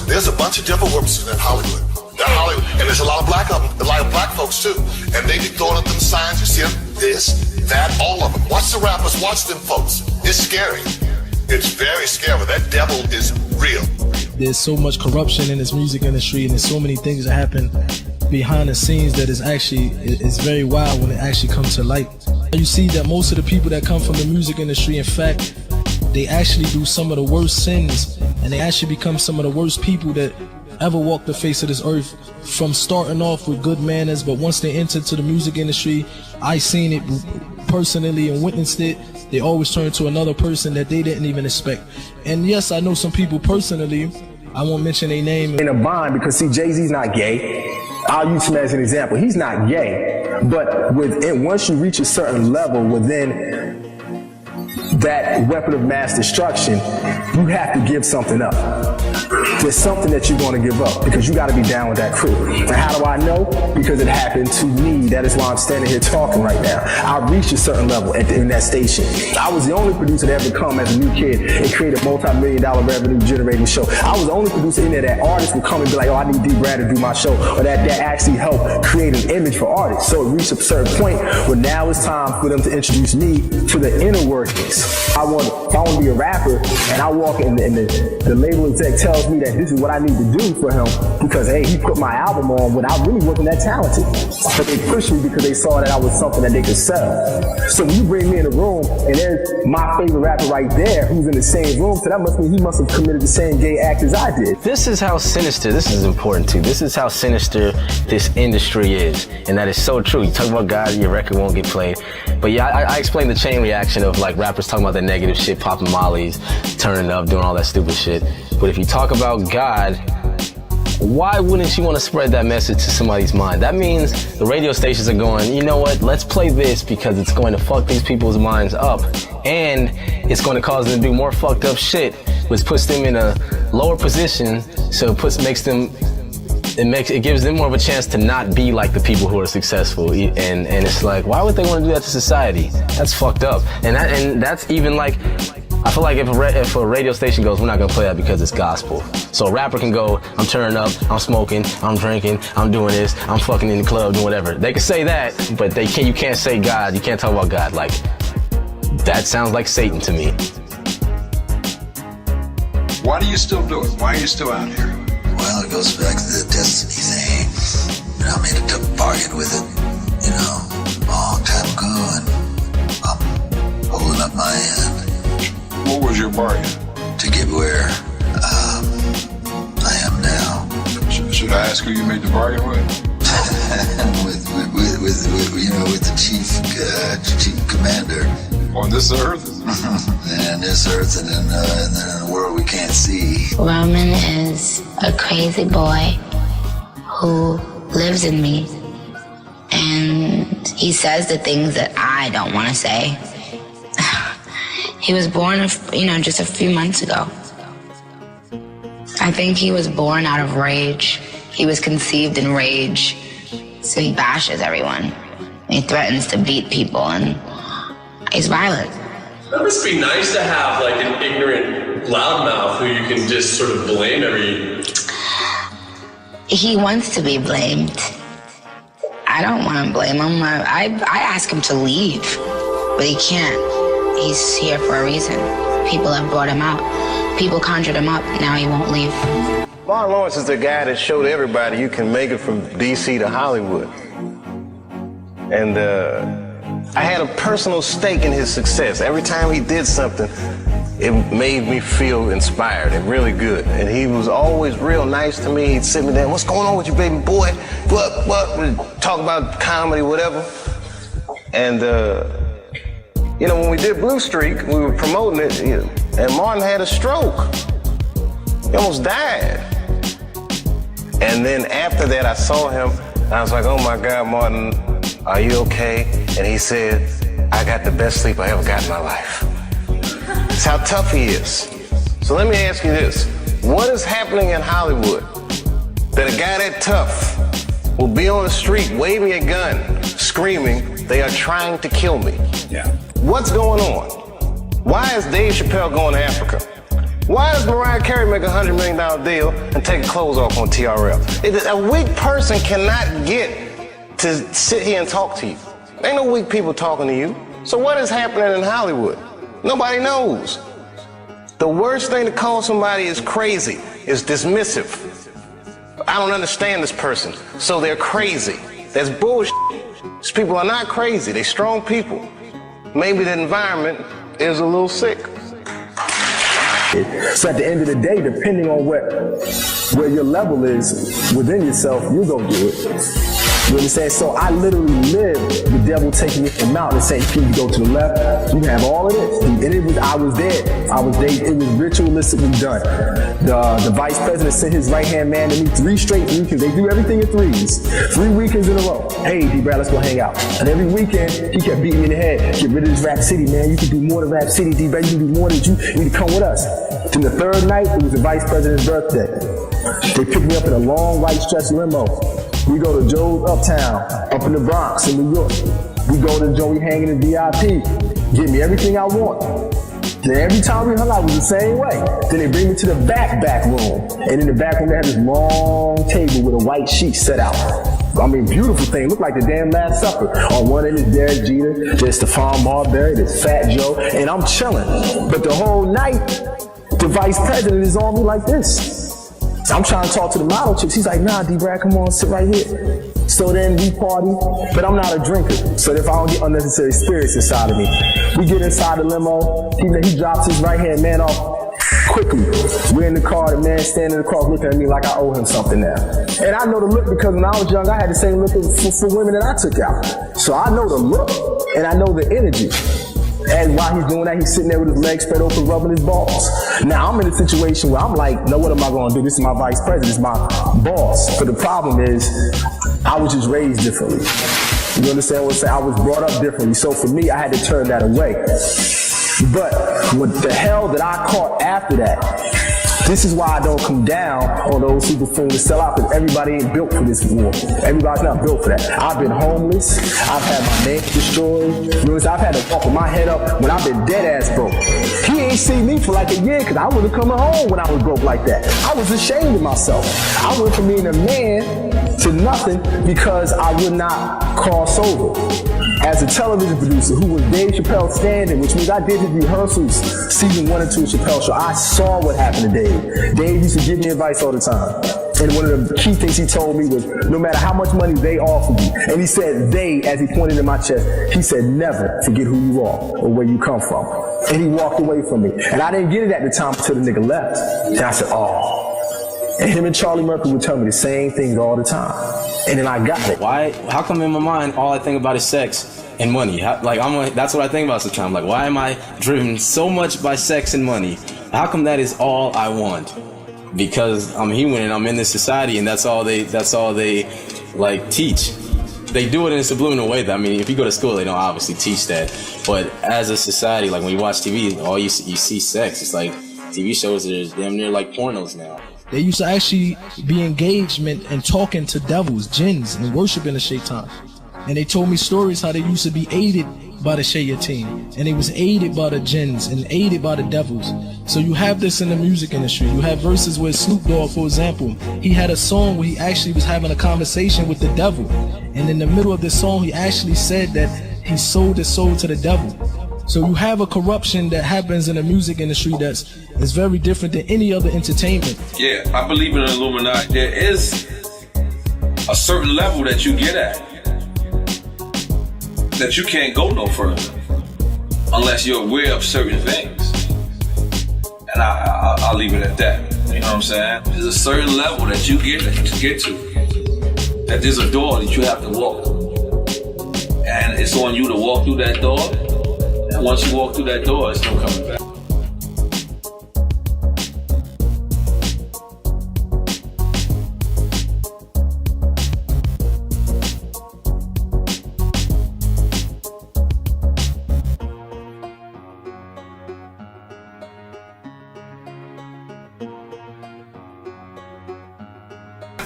There's a bunch of devil workers in Hollywood. And there's a lot of black folks too. And they be throwing up them signs, you see them, this, that, all of them. Watch the rappers, watch them folks. It's scary. It's very scary. That devil is real. There's so much corruption in this music industry, and there's so many things that happen behind the scenes that is actually, it's very wild when it actually comes to light. You see that most of the people that come from the music industry, in fact, they actually do some of the worst sins, and they actually become some of the worst people that ever walked the face of this earth, from starting off with good manners, but once they enter to the music industry, I seen it personally and witnessed it, they always turn to another person that they didn't even expect. And yes, I know some people personally, I won't mention their name. In a bond, because see, Jay-Z's not gay. I'll use him as an example. He's not gay, but once you reach a certain level within that weapon of mass destruction, you have to give something up. There's something that you're going to give up because you got to be down with that crew. And how do I know? Because it happened to me. That is why I'm standing here talking right now. I reached a certain level in that station. I was the only producer to ever come as a new kid and create a multi-million-dollar revenue generating show. I was the only producer in there that artists would come and be like, oh, I need D. Brad to do my show, or that actually helped create an image for artists. So it reached a certain point where now it's time for them to introduce me to the inner workings. If I want to be a rapper and I walk in and the label exec tells me that this is what I need to do for him because, hey, he put my album on when I really wasn't that talented. But they pushed me because they saw that I was something that they could sell. So when you bring me in a room and there's my favorite rapper right there who's in the same room, so that must mean he must have committed the same gay act as I did. This is how sinister, this is important too, this is how sinister this industry is. And that is so true. You talk about God, your record won't get played. But yeah, I explained the chain reaction of like rappers talking about the negative shit, popping mollies, turning up, doing all that stupid shit. But if you talk about God, why wouldn't you want to spread that message to somebody's mind? That means the radio stations are going, you know what, let's play this because it's going to fuck these people's minds up. And it's going to cause them to do more fucked up shit, which puts them in a lower position, so it gives them more of a chance to not be like the people who are successful. And it's like, why would they want to do that to society? That's fucked up. And that's even like, I feel like if a radio station goes, we're not gonna play that because it's gospel. So a rapper can go, I'm turning up, I'm smoking, I'm drinking, I'm doing this, I'm fucking in the club, doing whatever. They can say that, but you can't say God, you can't talk about God. Like, that sounds like Satan to me. Why do you still do it? Why are you still out here? Well, it goes back to the destiny thing. I made a bargain with it, a long time ago, and I'm holding up my end. What was your bargain? To get where I am now. Should I ask who you made the bargain with? with the chief commander. On this earth? And this earth, and then in a world we can't see. Roman is a crazy boy who lives in me, and he says the things that I don't want to say. He was born, just a few months ago. I think he was born out of rage. He was conceived in rage, so he bashes everyone. He threatens to beat people, and he's violent. That must be nice to have like an ignorant loudmouth who you can just sort of blame every... He wants to be blamed. I don't want to blame him. I ask him to leave, but he can't. He's here for a reason. People have brought him out. People conjured him up. Now he won't leave. Martin Lawrence is the guy that showed everybody you can make it from DC to Hollywood. And I had a personal stake in his success. Every time he did something, it made me feel inspired and really good. And he was always real nice to me. He'd sit me down, what's going on with you, baby boy? What? We'd talk about comedy, whatever. And, when we did Blue Streak, we were promoting it, and Martin had a stroke. He almost died. And then after that, I saw him, and I was like, oh my God, Martin, are you okay? And he said, I got the best sleep I ever got in my life. That's how tough he is. So let me ask you this. What is happening in Hollywood that a guy that tough will be on the street waving a gun, screaming, they are trying to kill me? Yeah. What's going on? Why is Dave Chappelle going to Africa? Why does Mariah Carey make a $100 million deal and take her clothes off on TRL? A weak person cannot get to sit here and talk to you. Ain't no weak people talking to you. So what is happening in Hollywood? Nobody knows. The worst thing to call somebody is crazy, is dismissive. I don't understand this person, so they're crazy. That's bullshit. These people are not crazy, they're strong people. Maybe the environment is a little sick. So at the end of the day, depending on where your level is within yourself, you're going to do it. You understand? So I literally lived the devil taking me from out and saying, you can go to the left, you can have all of this. And I was there. It was ritualistically done. The vice president sent his right-hand man to me 3 straight weekends. They do everything in 3s. 3 weekends in a row. Hey, D-Brad, let's go hang out. And every weekend, he kept beating me in the head. Get rid of this Rap City, man. You can do more than Rap City, D-Brad. You can do more than you need to come with us. Then the 3rd night, it was the vice president's birthday. They picked me up in a long white stretch limo. We go to Joe's Uptown, up in the Bronx, in New York. We go to Joey hanging in VIP, give me everything I want. Then every time we hung out, it was the same way. Then they bring me to the back room. And in the back room, they had this long table with a white sheet set out. I mean, beautiful thing. Looked like the damn Last Supper. On one end is Derek Jeter, there's Stephon Marbury, there's Fat Joe, and I'm chilling. But the whole night, the vice president is on me like this. I'm trying to talk to the model chicks. He's like, nah, D-Brad, come on, sit right here. So then we party, but I'm not a drinker. So if I don't get unnecessary spirits inside of me, we get inside the limo. He drops his right-hand man off quickly. We're in the car, the man standing across looking at me like I owe him something now. And I know the look because when I was young, I had the same look for women that I took out. So I know the look, and I know the energy. And while he's doing that, he's sitting there with his legs spread open, rubbing his balls. Now, I'm in a situation where I'm like, no, what am I going to do? This is my vice president, this is my boss. But the problem is, I was just raised differently. You understand what I'm saying? I was brought up differently. So for me, I had to turn that away. But what the hell that I caught after that, this is why I don't come down on those who prefer to sell out, because everybody ain't built for this war. Everybody's not built for that. I've been homeless. I've had my name destroyed. I've had to walk with my head up when I've been dead ass broke. He ain't seen me for like a year because I wasn't coming home when I was broke like that. I was ashamed of myself. I went from being a man to nothing because I would not cross over. As a television producer who was Dave Chappelle's stand-in, which means I did his rehearsals season 1 and 2 of Chappelle Show. I saw what happened to Dave. Dave used to give me advice all the time. And one of the key things he told me was, no matter how much money they offer you, and he said they, as he pointed in my chest, he said, never forget who you are or where you come from. And he walked away from me. And I didn't get it at the time until the nigga left. And I said, oh. And him and Charlie Murphy would tell me the same things all the time. And then I got it. Why? How come in my mind all I think about is sex and money? That's what I think about sometimes. Like, why am I driven so much by sex and money? How come that is all I want? Because I'm human and I'm in this society, and that's all they like teach. They do it in a subliminal way. I mean, if you go to school, they don't obviously teach that. But as a society, like when you watch TV, all you see sex. It's like TV shows that are damn near like pornos now. They used to actually be engagement and talking to devils, jinns, and worshiping the shaitan. And they told me stories how they used to be aided by the shayateen, and they was aided by the jinns and aided by the devils. So you have this in the music industry. You have verses where Snoop Dogg, for example, he had a song where he actually was having a conversation with the devil. And in the middle of the song, he actually said that he sold his soul to the devil. So you have a corruption that happens in the music industry that's very different than any other entertainment. Yeah, I believe in the Illuminati. There is a certain level that you get at, that you can't go no further unless you're aware of certain things. And I'll leave it at that. You know what I'm saying? There's a certain level that you get to. That there's a door that you have to walk through. And it's on you to walk through that door. And once you walk through that door, it's no coming back.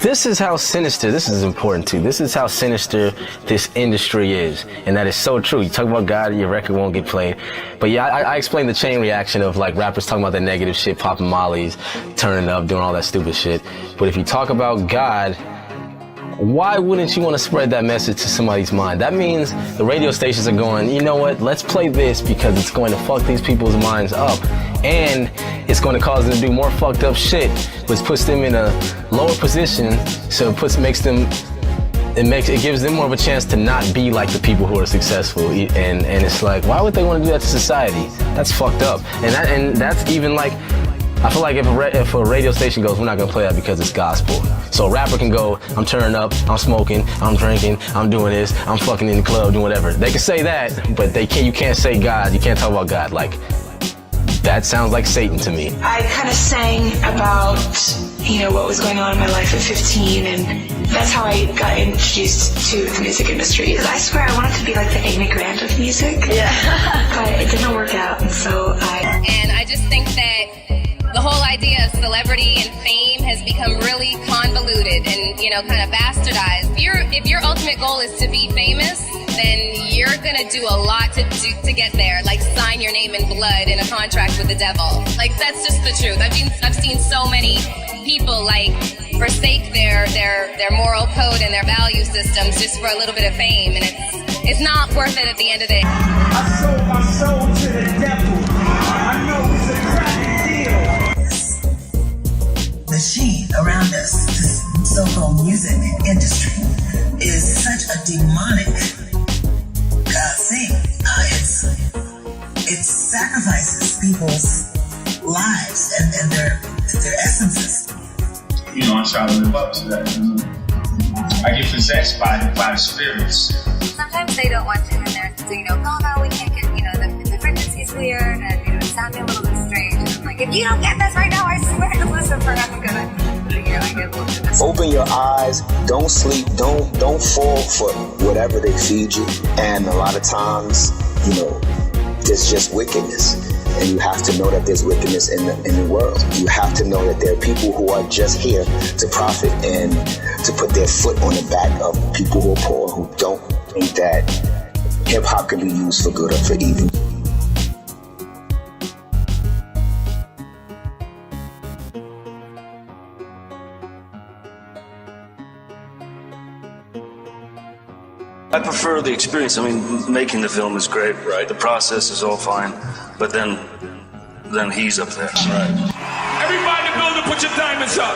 This is how sinister, this is important too, this is how sinister this industry is. And that is so true. You talk about God, your record won't get played. But yeah, I explained the chain reaction of like rappers talking about the negative shit, popping mollies, turning up, doing all that stupid shit. But if you talk about God, why wouldn't you want to spread that message to somebody's mind? That means the radio stations are going, you know what, let's play this because it's going to fuck these people's minds up. And it's going to cause them to do more fucked up shit, which puts them in a lower position, so it gives them more of a chance to not be like the people who are successful. And it's like, why would they want to do that to society? That's fucked up. And that's even like, I feel like if a radio station goes, we're not gonna play that because it's gospel. So a rapper can go, I'm turning up, I'm smoking, I'm drinking, I'm doing this, I'm fucking in the club, doing whatever. They can say that, but you can't say God, you can't talk about God. Like, that sounds like Satan to me. I kind of sang about, what was going on in my life at 15, and that's how I got introduced to the music industry. I swear I wanted to be like the Amy Grant of music. Yeah. But it didn't work out, and so And I just think that the whole idea of celebrity and fame has become really convoluted and, kind of bastardized. If your ultimate goal is to be famous, then you're gonna do a lot to get there, like sign your name in blood in a contract with the devil. Like, that's just the truth. I've seen so many people like forsake their moral code and their value systems just for a little bit of fame, and it's not worth it at the end of the day. I sold my soul to the devil. I know it's a crappy deal. Machine around us, this so-called music industry, is such a demonic thing. It sacrifices people's lives and their essences. I try to live up to that. I get possessed by the spirits. Sometimes they don't want you in there to say, oh no, we can't get, the frequency's weird and, it's sounding a little bit strange. And I'm like, if you don't get this right now, I swear to listen for I'm gonna, I get a little bit. Open your eyes, don't sleep, don't fall for whatever they feed you. And a lot of times, there's just wickedness. And you have to know that there's wickedness in the world. You have to know that there are people who are just here to profit and to put their foot on the back of people who are poor, who don't think that hip-hop can be used for good or for evil. I prefer the experience. Making the film is great. Right. The process is all fine, but then he's up there. Right. Everybody in the building, put your diamonds up.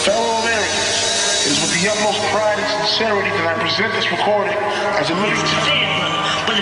Fellow Americans, it is with the utmost pride and sincerity that I present this recording as a living but